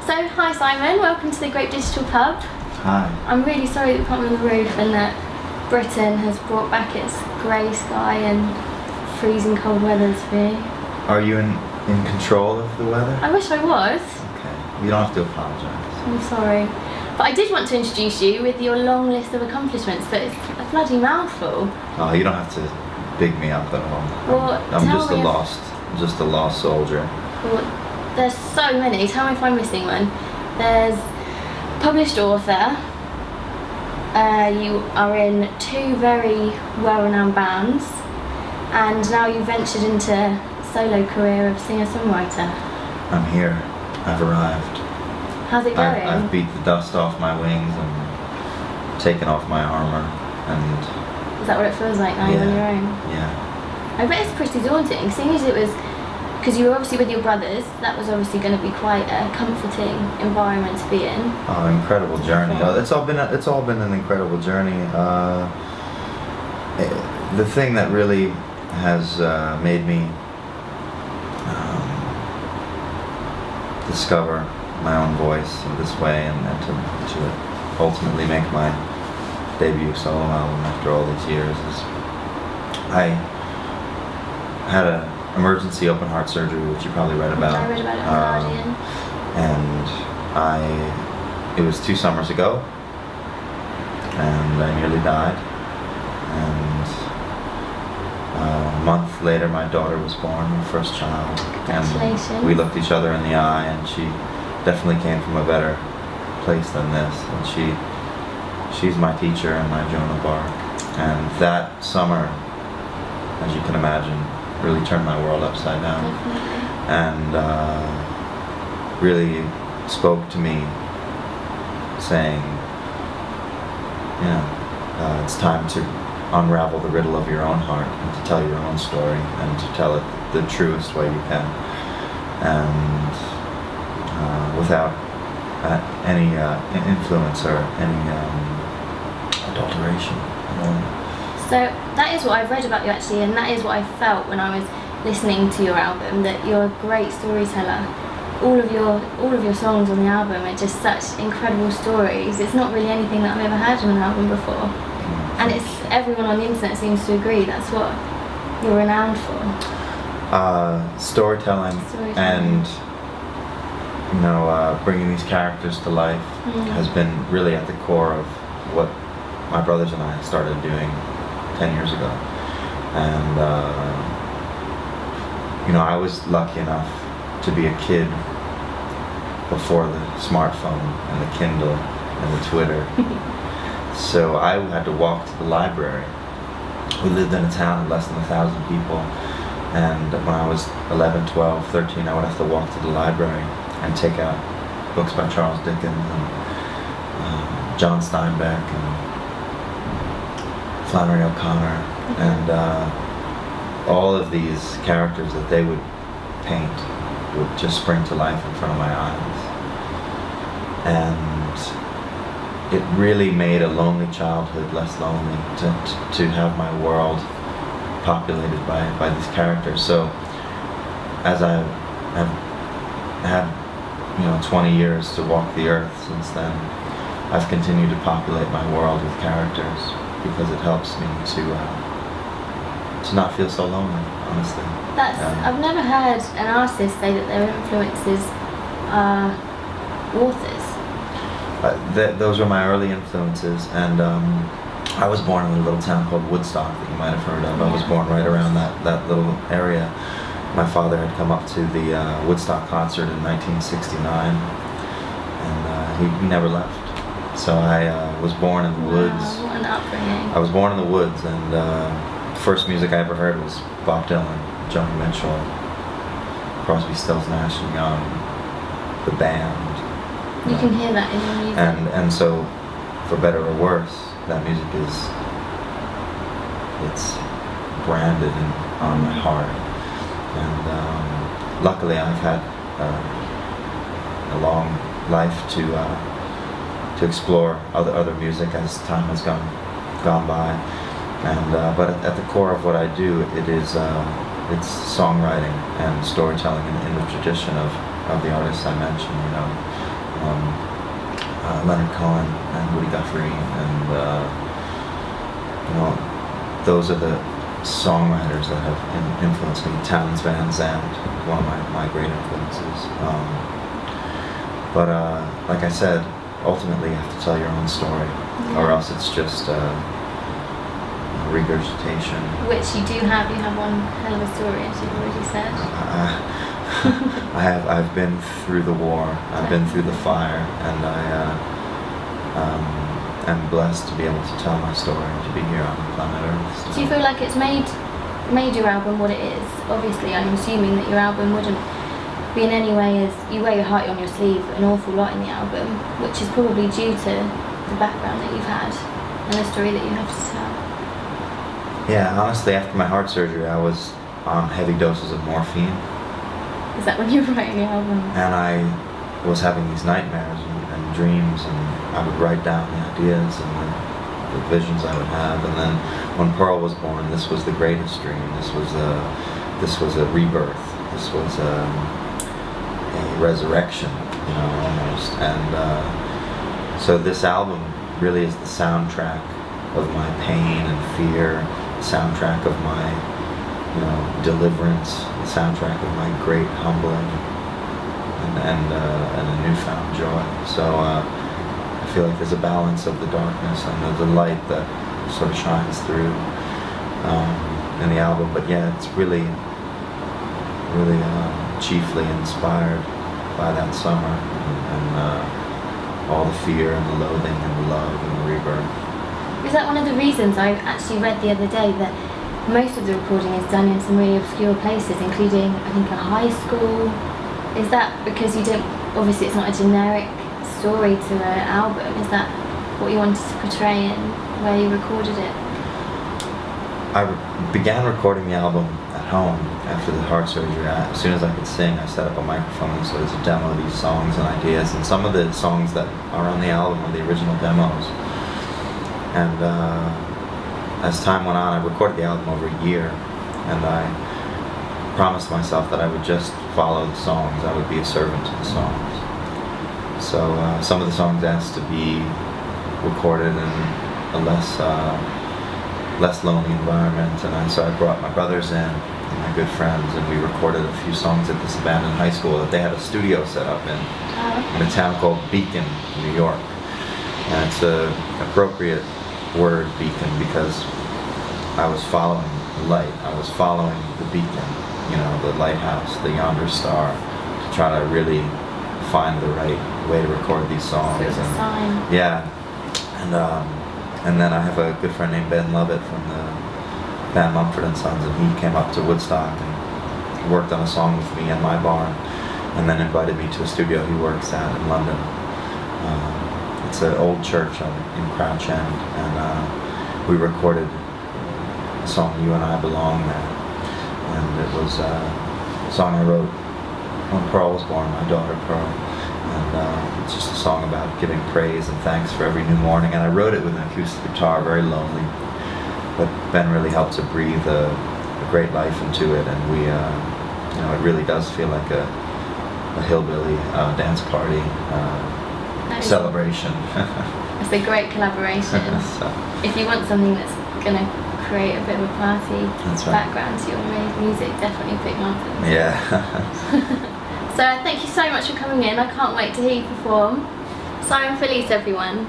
So, hi Simon, welcome to the Great Digital Pub. Hi. I'm really sorry that we can't be on the roof and that Britain has brought back its grey sky and freezing cold weather to me. Are you in control of the weather? I wish I was. Okay. You don't have to apologize. I'm sorry. But I did want to introduce you with your long list of accomplishments, but it's a bloody mouthful. Oh, you don't have to big me up at all. Well, I'm just a lost soldier. Well, there's so many. Tell me if I'm missing one. There's published author. You are in 2 very well-renowned bands, and now you've ventured into a solo career of singer-songwriter. I'm here. I've arrived. How's it going? I've beat the dust off my wings and taken off my armor, and Is that what it feels like now you're on your own? Yeah. I bet it's pretty daunting, seeing as it was, because you were obviously with your brothers, that was obviously going to be quite a comforting environment to be in. Oh, incredible journey! Oh, it's all been an incredible journey. The thing that really has made me discover my own voice in this way, and to ultimately make my debut solo album after all these years is I had an emergency open heart surgery, which you probably read about. I read about it on Guardian. And it was 2 summers ago, and I nearly died. And a month later, my daughter was born, my first child. Congratulations. And we looked each other in the eye, and she definitely came from a better place than this. And she's my teacher and my Joan of Arc. And that summer, as you can imagine, really turned my world upside down. Definitely. And really spoke to me, saying, it's time to unravel the riddle of your own heart and to tell your own story and to tell it the truest way you can, and without any influence or any adulteration. So that is what I've read about you actually, and that is what I felt when I was listening to your album, that you're a great storyteller. All of your songs on the album are just such incredible stories. It's not really anything that I've ever heard on an album before. And it's everyone on the internet seems to agree that's what you're renowned for. Storytelling. And bringing these characters to life has been really at the core of what my brothers and I started doing 10 years ago. And I was lucky enough to be a kid before the smartphone and the Kindle and the Twitter. So I had to walk to the library. We lived in a town of less than 1,000 people, and when I was 11, 12, 13, I would have to walk to the library and take out books by Charles Dickens and John Steinbeck and Flannery O'Connor, and all of these characters that they would paint would just spring to life in front of my eyes. And it really made a lonely childhood less lonely to have my world populated by these characters. So as I have had 20 years to walk the earth since then, I've continued to populate my world with characters because it helps me to not feel so lonely, honestly. I've never heard an artist say that their influences are authors. Those were my early influences, and I was born in a little town called Woodstock that you might have heard of. I was born right around that little area. My father had come up to the Woodstock concert in 1969, and he never left. So I was born in the woods. What an upbringing. I was born in the woods, and the first music I ever heard was Bob Dylan, Joni Mitchell, Crosby, Stills, Nash and Young, the band. You can hear that in your music. And so, for better or worse, that music it's branded on my heart. And luckily, I've had a long life to explore other music as time has gone by. And but at the core of what I do, it's songwriting and storytelling in the tradition of the artists I mentioned. Leonard Cohen and Woody Guthrie, and those are the songwriters that have influenced me. Townes Van Zandt, one of my great influences. But like I said, ultimately you have to tell your own story, or else it's just regurgitation. Which you do have. You have one hell of a story, as you've already said. I've been through the war. I've been through the fire, and I am blessed to be able to tell my story, to be here on planet Earth. So. Do you feel like it's made your album what it is? Obviously, I'm assuming that your album wouldn't be in any way, as you wear your heart on your sleeve an awful lot in the album, which is probably due to the background that you've had and the story that you have to tell. Yeah, honestly, after my heart surgery, I was on heavy doses of morphine. Is that when you were writing the album? And I was having these nightmares and dreams, and I would write down the ideas and the visions I would have. And then when Pearl was born, this was the greatest dream. This was a rebirth. This was a resurrection, almost. And so this album really is the soundtrack of my pain and fear, the soundtrack of my deliverance, the soundtrack of my great humbling and a newfound joy. So I feel like there's a balance of the darkness and the light that sort of shines through in the album. But yeah, it's really chiefly inspired by that summer and all the fear and the loathing and the love and the rebirth. Is that one of the reasons I actually read the other day that most of the recording is done in some really obscure places, including, I think, a high school? Is that because you don't, obviously it's not a generic story to an album, is that what you wanted to portray in where you recorded it? I began recording the album at home after the heart surgery. As soon as I could sing, I set up a microphone and started to demo these songs and ideas, and some of the songs that are on the album are the original demos. And as time went on, I recorded the album over a year, and I promised myself that I would just follow the songs. I would be a servant to the songs. So some of the songs asked to be recorded in a less lonely environment, and so I brought my brothers in and my good friends, and we recorded a few songs at this abandoned high school that they had a studio set up in a town called Beacon, New York. And it's an appropriate word, beacon, because I was following the light. I was following the beacon, the lighthouse, the yonder star, to try to really find the right way to record these songs. So it was a sign. Yeah, and then I have a good friend named Ben Lovett from the band Mumford & Sons, and he came up to Woodstock and worked on a song with me in my barn, and then invited me to a studio he works at in London. It's an old church in Crouch End, and we recorded the song "You and I Belong" there. And it was a song I wrote when Pearl was born, my daughter Pearl. And it's just a song about giving praise and thanks for every new morning. And I wrote it with an acoustic guitar, very lonely. But Ben really helped to breathe a great life into it, and we, it really does feel like a hillbilly dance party. Celebration. It's a great collaboration. So. If you want something that's going to create a bit of a party background to your music, definitely pick Muffins. Yeah. So thank you so much for coming in. I can't wait to hear you perform. So I'm Felice, everyone.